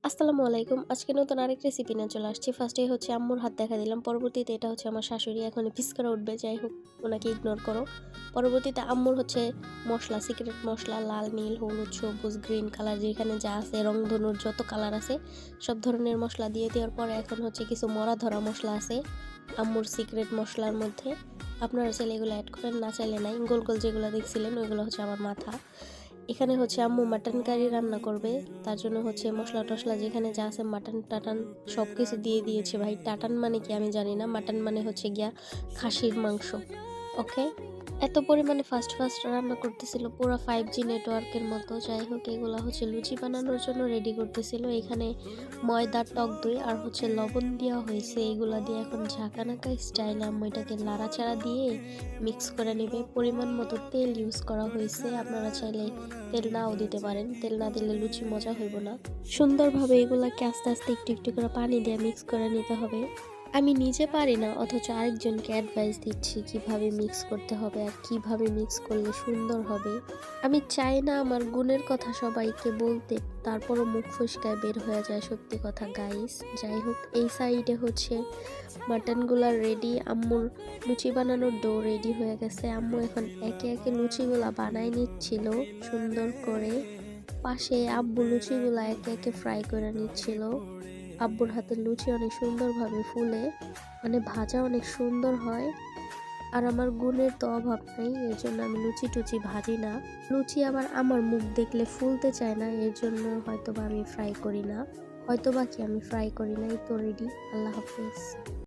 আসসালামু আলাইকুম। আজকে নতুন আরেক রেসিপি নিয়ে চলে আসছি। ফার্স্টেই হচ্ছে আম্মুর হাত দেখা দিলাম। পরবর্তীতে এটা হচ্ছে আমার শাশুড়ি। এখন পিস করে উঠবে। যাই হোক, ওনাকে ইগনোর করো। পরবর্তীতে আম্মুর হচ্ছে মসলা, সিক্রেট মসলা লাল, নীল, হলুদ, সবুজ, গ্রিন কালার যেখানে যা আছে, রংধনুর যত কালার আছে সব ধরনের মসলা দিয়ে দেওয়ার পরে এখন হচ্ছে কিছু মরা ধরা মসলা আছে আম্মুর সিক্রেট মসলার মধ্যে। আপনারা চাইলে এগুলো অ্যাড করেন, না চাইলে নাই। গোল গোল যেগুলো দেখছিলেন ওইগুলো হচ্ছে আমার মাথা। এখানে হচ্ছে আম্মু মাটন কারি রান্না করবে। তার জন্য হচ্ছে মশলা টশলা যেখানে যা আছে মাটন টাটান সব কিছু দিয়ে দিয়েছে। ভাই টাটান মানে কি আমি জানি না, মাটন মানে হচ্ছে গিয়া খাসির মাংস। ওকে, এত পরিমাণে ফাস্ট ফাস্ট রান্না করতেছিল, পুরো 5G নেটওয়ার্কের মতো। যাই হোক, এগুলা হচ্ছে লুচি বানানোর জন্য রেডি করতেছিল। এখানে ময়দা, টক দই আর হচ্ছে লবণ দেওয়া হয়েছে। এগুলা দিয়ে এখন ঝাঁকানাকা স্টাইলে আম্মু এটাকে লাড়াচাড়া দিয়ে মিক্স করে নেবে। পরিমাণ মতো তেল ইউজ করা হয়েছে। আপনারা চাইলে তেল নাও দিতে পারেন, তেল না দিলে লুচি মজা হইব না। সুন্দরভাবে এগুলাকে আস্তে আস্তে একটু একটু করে পানি দিয়ে মিক্স করে নিতে হবে। আমি নিজে পারি না, অথচ আরেকজনকে অ্যাডভাইস দিচ্ছি কিভাবে মিক্স করতে হবে আর কিভাবে মিক্স করলে সুন্দর হবে। আমি চাই না আমার গুণের কথা সবাইকে বলতে, তারপরও মুখ ফসকায় বের হয়ে যায় সত্যি কথা গাইস। যাই হোক, এই সাইডে হচ্ছে মাটনগুলা রেডি। আম্মুর লুচি বানানোর ডো রেডি হয়ে গেছে। আম্মু এখন একে একে লুচিগুলা বানাই নিচ্ছিল সুন্দর করে। পাশে আব্বু লুচিগুলা একে একে ফ্রাই করে নিচ্ছিল। আব্বুর হাতের লুচি অনেক সুন্দরভাবে ফুলে, মানে ভাজা অনেক সুন্দর হয়। আর আমার গুণের তো অভাব নেই, এর জন্য আমি লুচি টুচি ভাজি না। লুচি আবার আমার মুখ দেখলে ফুলতে চায় না, এর জন্য হয়তোবা আমি ফ্রাই করি না। হয়তোবা কি আমি ফ্রাই করি না। এই তো রেডি। আল্লাহ হাফেজ।